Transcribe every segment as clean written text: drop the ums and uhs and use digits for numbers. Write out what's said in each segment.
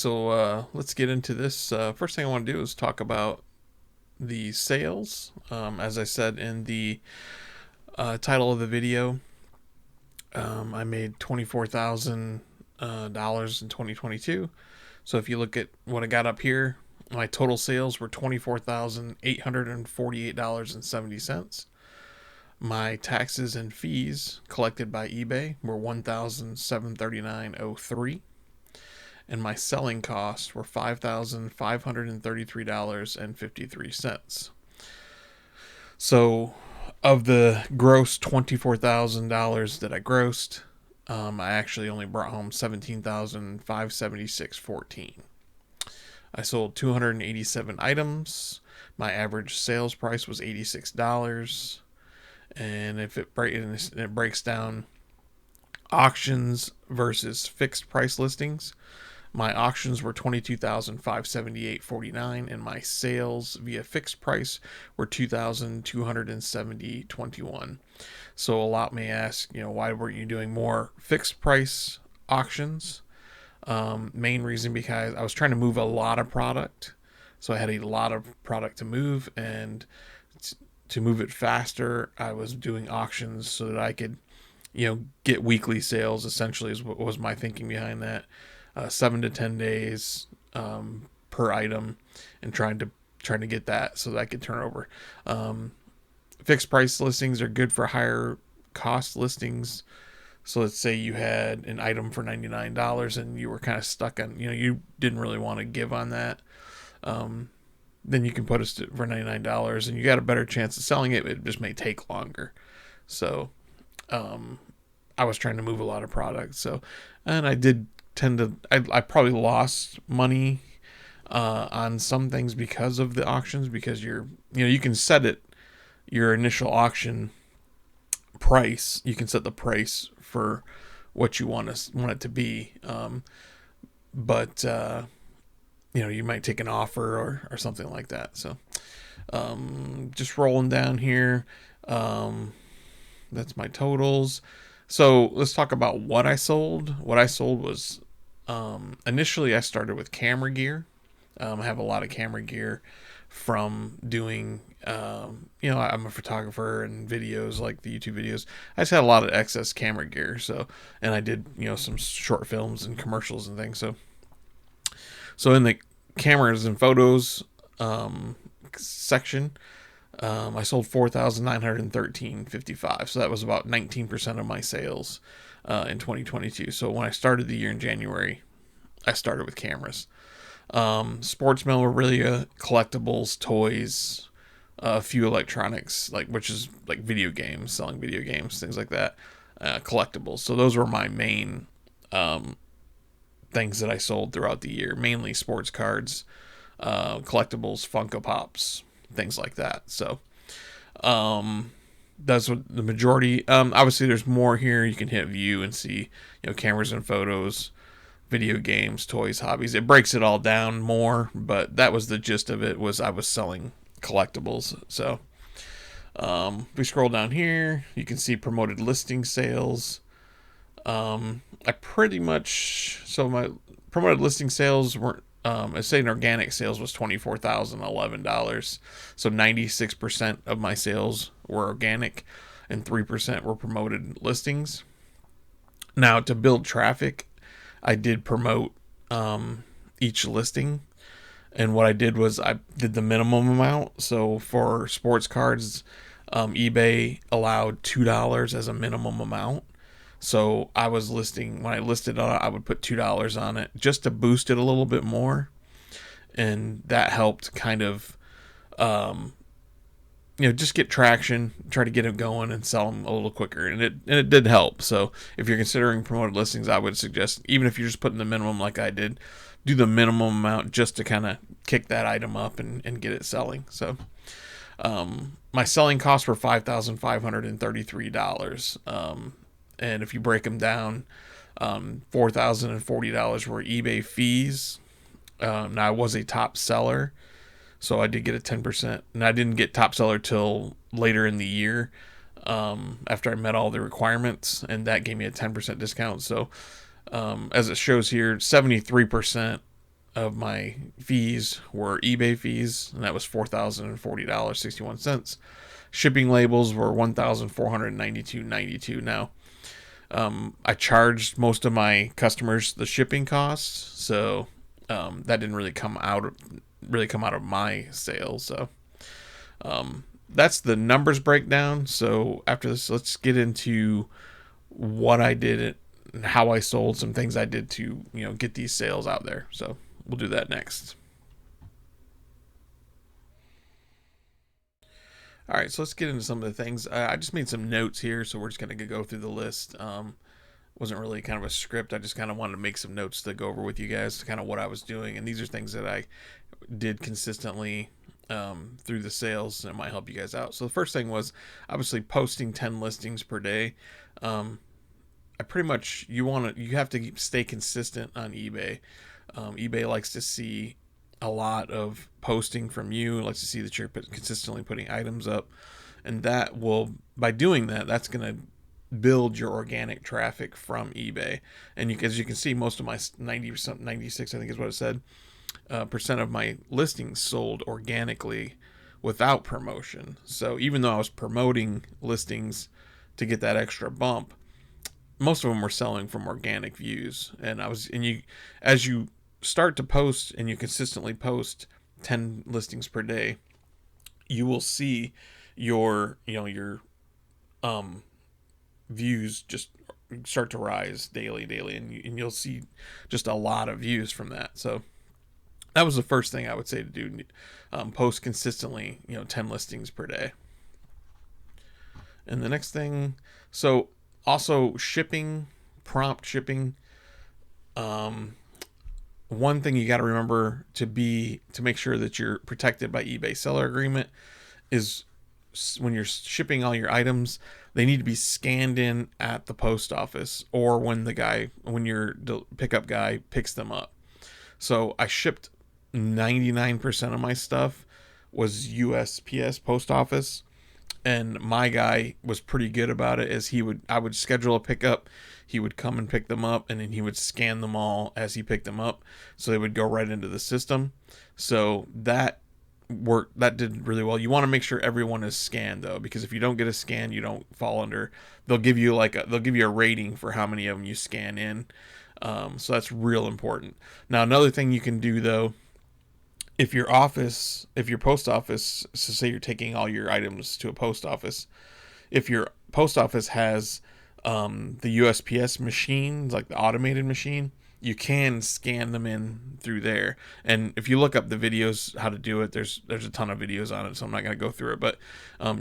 So let's get into this. First thing I want to do is talk about the sales. As I said in the title of the video, I made $24,000 in 2022. So if you look at what I got up here, my total sales were $24,848.70. My taxes and fees collected by eBay were $1,739.03, and my selling costs were $5,533.53. So, of the gross $24,000 that I grossed, I actually only brought home $17,576.14. I sold 287 items. My average sales price was $86. And if it breaks down auctions versus fixed price listings, my auctions were $22,578.49, and my sales via fixed price were $2,270.21. So a lot may ask, why weren't you doing more fixed price auctions? Main reason because I was trying to move a lot of product, so I had a lot of product to move, and to move it faster, I was doing auctions so that I could, get weekly sales. Essentially, is what was my thinking behind that. 7 to 10 days per item, and trying to get that so that I could turn over. Fixed price listings are good for higher cost listings. So let's say you had an item for $99 and you were kind of stuck on, you didn't really want to give on that. Then you can put it for $99 and you got a better chance of selling it. It just may take longer. So I was trying to move a lot of products. So, and I did I probably lost money on some things because of the auctions, because you can set your initial auction price. You can set the price for what you want it to be. But you might take an offer or something like that. So, just rolling down here. That's my totals. So let's talk about what I sold. What I sold was, initially I started with camera gear. I have a lot of camera gear from doing, I'm a photographer and videos, like the YouTube videos. I just had a lot of excess camera gear. So, and I did, some short films and commercials and things. So in the cameras and photos section, I sold 4,913.55. So that was about 19% of my sales in 2022. So when I started the year in January, I started with cameras. Sports memorabilia, collectibles, toys, a few electronics, which is like video games, selling video games, things like that, collectibles. So those were my main things that I sold throughout the year, mainly sports cards, collectibles, Funko Pops, things like that. So that's what the majority. Obviously, there's more here. You can hit view and see, cameras and photos, video games, toys, hobbies. It breaks it all down more, but that was the gist of it. Was I was selling collectibles. So if we scroll down here, you can see promoted listing sales. I pretty much, so my promoted listing sales weren't, I say organic sales was $24,011. So 96% of my sales were organic and 3% were promoted listings. Now, to build traffic, I did promote each listing. And what I did was I did the minimum amount. So for sports cards, eBay allowed $2 as a minimum amount. So I was when I listed on it, I would put $2 on it just to boost it a little bit more. And that helped kind of, just get traction, try to get them going and sell them a little quicker. And it did help. So if you're considering promoted listings, I would suggest, even if you're just putting the minimum like I did, do the minimum amount just to kind of kick that item up and get it selling. So, my selling costs were $5,533. And if you break them down, $4,040 were eBay fees. Now I was a top seller, so I did get a 10%. And I didn't get top seller till later in the year, after I met all the requirements, and that gave me a 10% discount. So, as it shows here, 73% of my fees were eBay fees, and that was $4,040.61. Shipping labels were $1,492.92. Now, I charged most of my customers the shipping costs, so that didn't really come out of my sales. So that's the numbers breakdown. So after this, let's get into what I did and how I sold, some things I did to get these sales out there. So we'll do that next. All right, so let's get into some of the things. I just made some notes here, so we're just going to go through the list. Wasn't really kind of a script. I just kind of wanted to make some notes to go over with you guys, kind of what I was doing. And these are things that I did consistently through the sales that might help you guys out. So the first thing was obviously posting 10 listings per day. I pretty much, you have to stay consistent on eBay. eBay likes to see a lot of posting from you. It likes to see that you're consistently putting items up, and that will, by doing that, that's going to build your organic traffic from eBay. And as you can see, most of my 96, I think is what it said, percent of my listings sold organically without promotion. So even though I was promoting listings to get that extra bump, most of them were selling from organic views. And as you start to post and you consistently post 10 listings per day, you will see your views just start to rise daily, and you'll see just a lot of views from that. So that was the first thing I would say to do. Post consistently, 10 listings per day. And the next thing, so also shipping, prompt shipping. One thing you got to remember to make sure that you're protected by eBay seller agreement is when you're shipping all your items, they need to be scanned in at the post office or when your pickup guy picks them up. So I shipped 99% of my stuff was USPS post office, and my guy was pretty good about it. As I would schedule a pickup, he would come and pick them up, and then he would scan them all as he picked them up, so they would go right into the system. So that did really well. You want to make sure everyone is scanned though, because if you don't get a scan, you don't fall under. They'll give you a rating for how many of them you scan in. So that's real important. Now another thing you can do though, if your post office, so say you're taking all your items to a post office, if your post office has the USPS machine, like the automated machine, you can scan them in through there. And if you look up the videos how to do it, there's a ton of videos on it, so I'm not going to go through it, but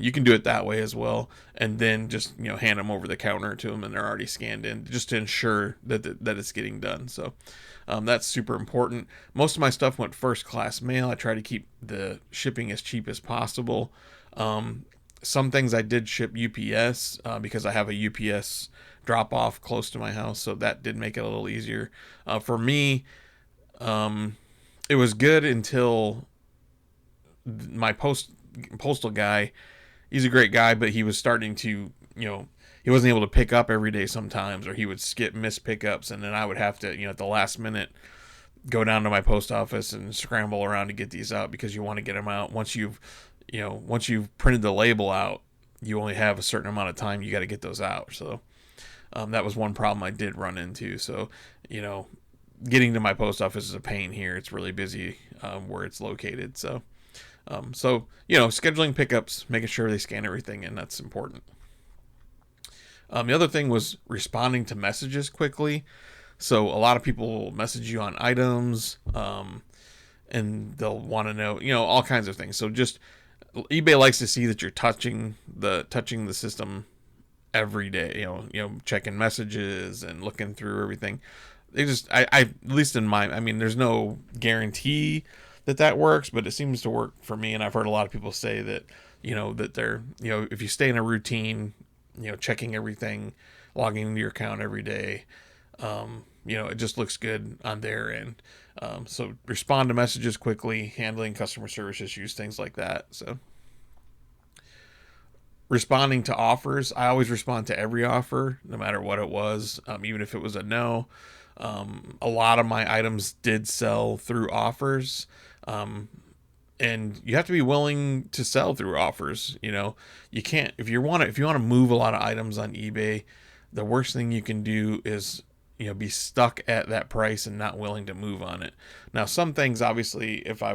you can do it that way as well, and then just hand them over the counter to them and they're already scanned in, just to ensure that it's getting done. So that's super important. Most of my stuff went first class mail. I try to keep the shipping as cheap as possible. Some things I did ship UPS because I have a UPS drop off close to my house, so that did make it a little easier. For me, it was good until my postal guy, he's a great guy, but he was starting to, he wasn't able to pick up every day sometimes, or he would miss pickups, and then I would have to, at the last minute, go down to my post office and scramble around to get these out, because you want to get them out. Once you've printed the label out, you only have a certain amount of time you got to get those out. So that was one problem I did run into. So, getting to my post office is a pain here. It's really busy where it's located. So, scheduling pickups, making sure they scan everything, and that's important. The other thing was responding to messages quickly. So a lot of people will message you on items, and they'll want to know, all kinds of things. So just eBay likes to see that you're touching the system every day, checking messages and looking through everything. I at least in there's no guarantee that works, but it seems to work for me. And I've heard a lot of people say that, that they're, if you stay in a routine, checking everything, logging into your account every day, it just looks good on their end. So respond to messages quickly, handling customer service issues, things like that. So responding to offers, I always respond to every offer, no matter what it was, even if it was a no. A lot of my items did sell through offers. And you have to be willing to sell through offers. You can't, if you want to move a lot of items on eBay, the worst thing you can do is be stuck at that price and not willing to move on it. Now, some things, obviously, if I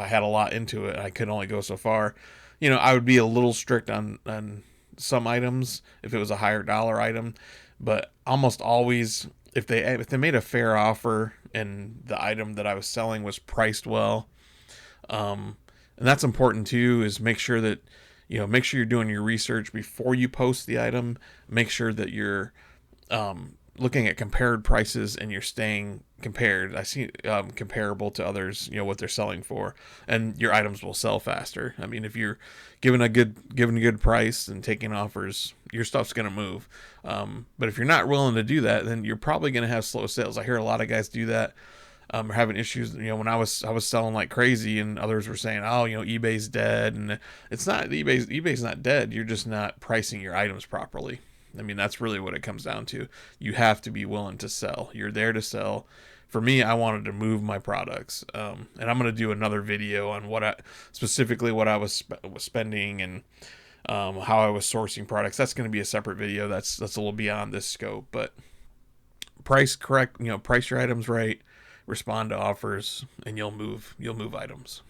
had a lot into it, I could only go so far. I would be a little strict on some items if it was a higher dollar item, but almost always, if they made a fair offer and the item that I was selling was priced well, and that's important too, is make sure you're doing your research before you post the item. Make sure that you're looking at compared prices and you're staying compared. I see comparable to others, what they're selling for, and your items will sell faster. I mean, if you're given a good price and taking offers, your stuff's going to move. But if you're not willing to do that, then you're probably going to have slow sales. I hear a lot of guys do that. Are having issues. When I was selling like crazy, and others were saying, "Oh, eBay's dead," and it's not. eBay's not dead. You're just not pricing your items properly. I mean, that's really what it comes down to. You have to be willing to sell. You're there to sell. For me, I wanted to move my products, and I'm going to do another video on specifically what I was spending and how I was sourcing products. That's going to be a separate video. That's a little beyond this scope, but price correct. Price your items right. Respond to offers, and you'll move items.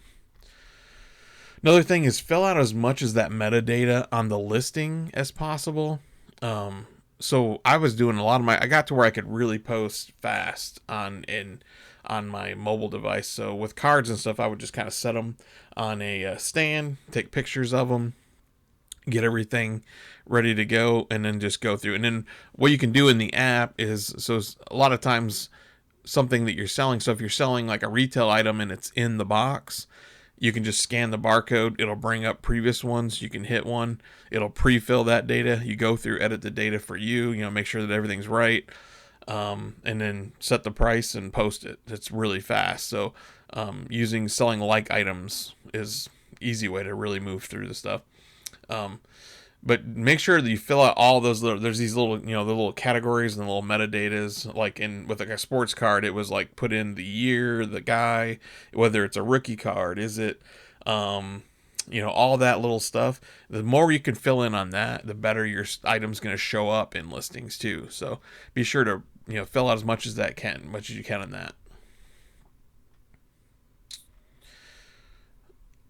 Another thing is fill out as much as that metadata on the listing as possible. So I was doing a lot of I got to where I could really post fast on my mobile device. So with cards and stuff, I would just kind of set them on a stand, take pictures of them, get everything ready to go, and then just go through. And then what you can do in the app is, so a lot of times, something that you're selling. So if you're selling like a retail item and it's in the box, you can just scan the barcode. It'll bring up previous ones. You can hit one. It'll pre-fill that data. You go through, edit the data for you. Make sure that everything's right, and then set the price and post it. It's really fast. So selling like items is easy way to really move through the stuff. But make sure that you fill out all those there's these little, the little categories and the little metadatas. Like with like a sports card, it was like put in the year, the guy, whether it's a rookie card, is it, all that little stuff. The more you can fill in on that, the better your item's going to show up in listings too. So be sure to, fill out as much as you can on that.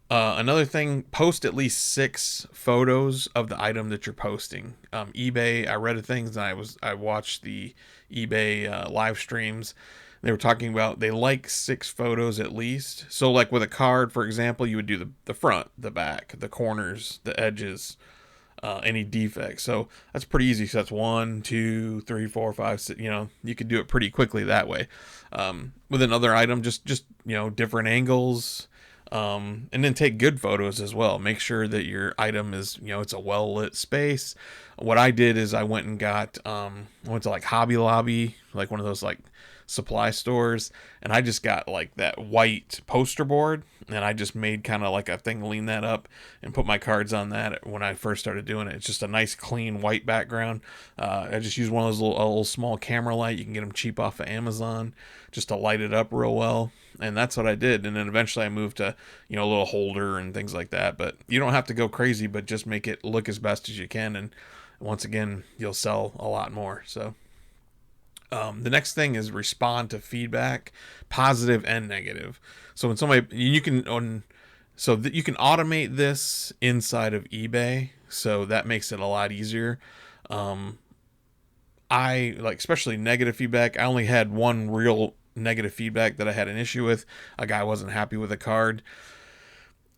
Another thing, post at least 6 photos of the item that you're posting. eBay, I read things, and I watched the eBay live streams. They were talking about they like 6 photos at least. So like with a card, for example, you would do the front, the back, the corners, the edges, any defects. So that's pretty easy. So that's 1, 2, 3, 4, 5, 6. You could do it pretty quickly that way. With another item, just different angles. And then take good photos as well. Make sure that your item is, it's a well lit space. What I did is I went and got, I went to like Hobby Lobby, like one of those like supply stores, and I just got like that white poster board, and I just made kind of like a thing, lean that up and put my cards on that when I first started doing it. It's just a nice clean white background. I just use one of those little small camera light. You can get them cheap off of Amazon just to light it up real well. And that's what I did. And then eventually I moved to, a little holder and things like that. But you don't have to go crazy, but just make it look as best as you can. And once again, you'll sell a lot more. So the next thing is respond to feedback, positive and negative. So when somebody, you can automate this inside of eBay. So that makes it a lot easier. I like, especially negative feedback. I only had one real negative feedback that I had an issue with. A guy wasn't happy with a card,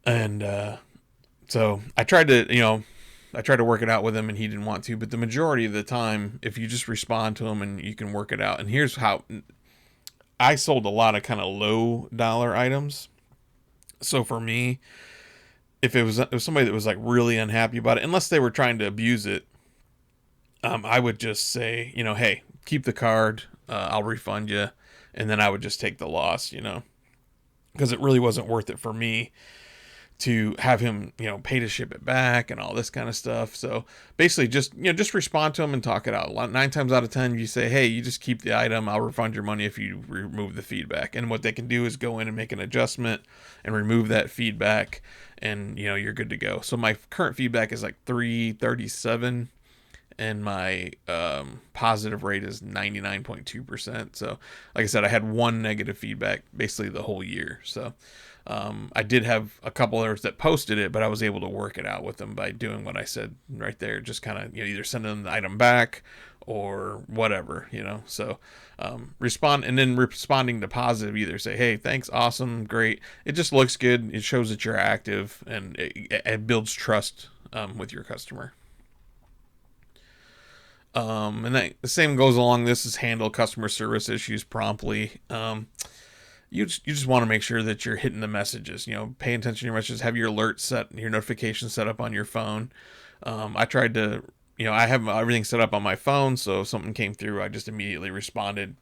and so I tried to work it out with him, and he didn't want to. But the majority of the time, if you just respond to him and you can work it out. And here's how I sold a lot of kind of low dollar items. So for me, if it was somebody that was like really unhappy about it, unless they were trying to abuse it, I would just say, hey, keep the card, I'll refund you. And then I would just take the loss, because it really wasn't worth it for me to have him, pay to ship it back and all this kind of stuff. So basically just respond to him and talk it out. 9 times out of 10, you say, hey, you just keep the item. I'll refund your money if you remove the feedback. And what they can do is go in and make an adjustment and remove that feedback, and, you're good to go. So my current feedback is like 337, and my positive rate is 99.2%. So like I said, I had one negative feedback basically the whole year. So I did have a couple others that posted it, but I was able to work it out with them by doing what I said right there. Just kind of, either sending them the item back or whatever, So responding to positive, either say, hey, thanks, awesome, great. It just looks good. It shows that you're active, and it builds trust with your customer. And the same goes along. This is handle customer service issues promptly. You just want to make sure that you're hitting the messages. Pay attention to your messages. Have your alerts set, your notifications set up on your phone. I tried to, I have everything set up on my phone, so if something came through, I just immediately responded,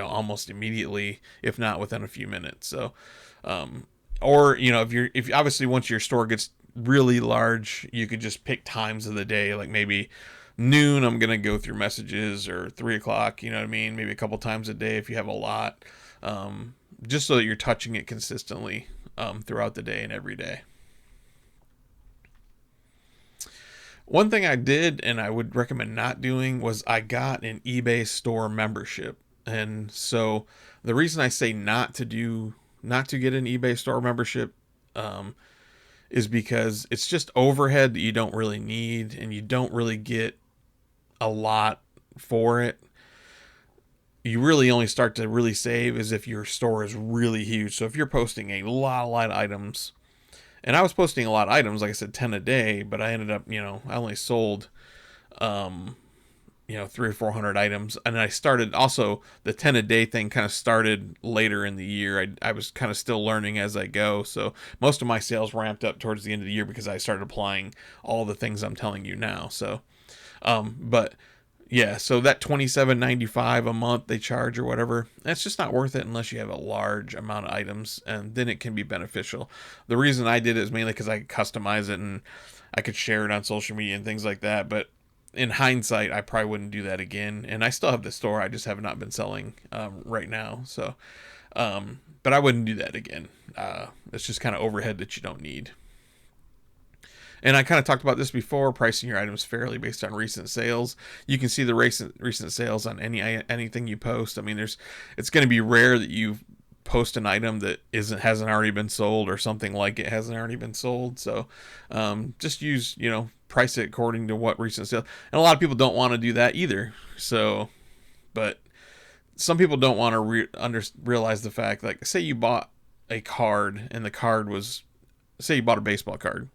almost immediately, if not within a few minutes. So, or if obviously once your store gets really large, you could just pick times of the day, like maybe noon I'm gonna go through messages, or 3 o'clock, you know what I mean, maybe a couple times a day if you have a lot, just so that you're touching it consistently throughout the day and every day. One thing I did, and I would recommend not doing, was I got an eBay store membership. And so the reason I say not to get an eBay store membership is because it's just overhead that you don't really need, and you don't really get a lot for it. You really only start to really save is if your store is really huge. So if you're posting a lot of items, and I was posting a lot of items, like I said, 10 a day, but I ended up, I only sold, 300 or 400 items. And I started also, the 10 a day thing kind of started later in the year. I was kind of still learning as I go. So most of my sales ramped up towards the end of the year because I started applying all the things I'm telling you now. So, but yeah, so that $27.95 a month they charge or whatever, that's just not worth it unless you have a large amount of items, and then it can be beneficial. The reason I did it is mainly because I could customize it and I could share it on social media and things like that. But in hindsight, I probably wouldn't do that again. And I still have the store, I just have not been selling right now. So, but I wouldn't do that again. It's just kind of overhead that you don't need. And I kind of talked about this before, pricing your items fairly based on recent sales. You can see the recent sales on anything you post. I mean, it's going to be rare that you post an item that hasn't already been sold, or something like it hasn't already been sold. So just use, price it according to what recent sales. And a lot of people don't want to do that either. So, but some people don't want to realize the fact, like, say you bought a card, and the card was, say you bought a baseball card,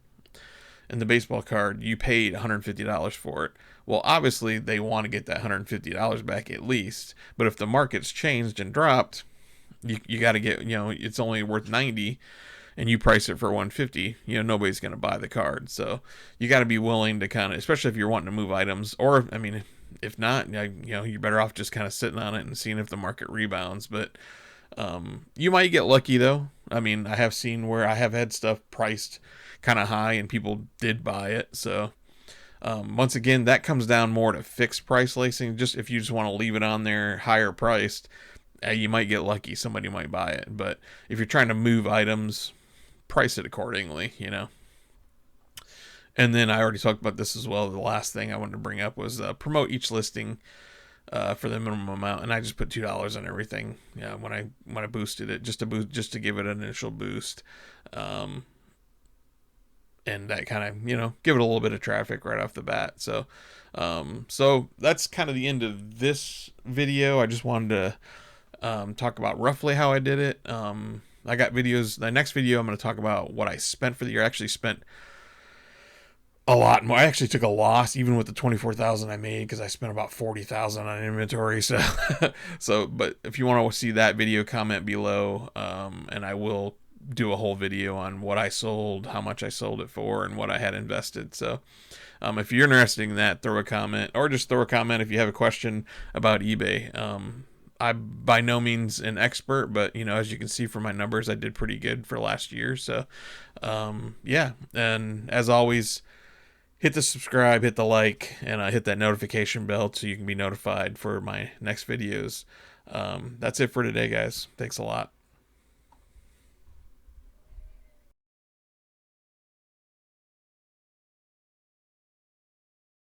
and the baseball card, you paid $150 for it. Well, obviously they want to get that $150 back at least. But if the market's changed and dropped, you got to get, it's only worth 90, and you price it for 150. Nobody's going to buy the card. So you got to be willing to kind of, especially if you're wanting to move items, or I mean, if not, you're better off just kind of sitting on it and seeing if the market rebounds. But you might get lucky though. I mean, I have seen where I have had stuff priced kind of high and people did buy it. So once again, that comes down more to fixed price lacing. Just if you just want to leave it on there higher priced, you might get lucky, somebody might buy it. But if you're trying to move items, price it accordingly. And then I already talked about this as well. The last thing I wanted to bring up was promote each listing for the minimum amount, and I just put $2 on everything. When I boosted it, just to give it an initial boost, and that kind of give it a little bit of traffic right off the bat. So that's kind of the end of this video. I just wanted to talk about roughly how I did it. I got videos. The next video I'm going to talk about what I spent for the year. I actually spent a lot more. I actually took a loss even with the 24,000 I made, because I spent about 40,000 on inventory. So but if you want to see that video, comment below, and I will do a whole video on what I sold, how much I sold it for, and what I had invested. So if you're interested in that, throw a comment, or just throw a comment if you have a question about eBay. I'm by no means an expert, but as you can see from my numbers, I did pretty good for last year. So, yeah. And as always, hit the subscribe, hit the like, and hit that notification bell so you can be notified for my next videos. That's it for today, guys. Thanks a lot.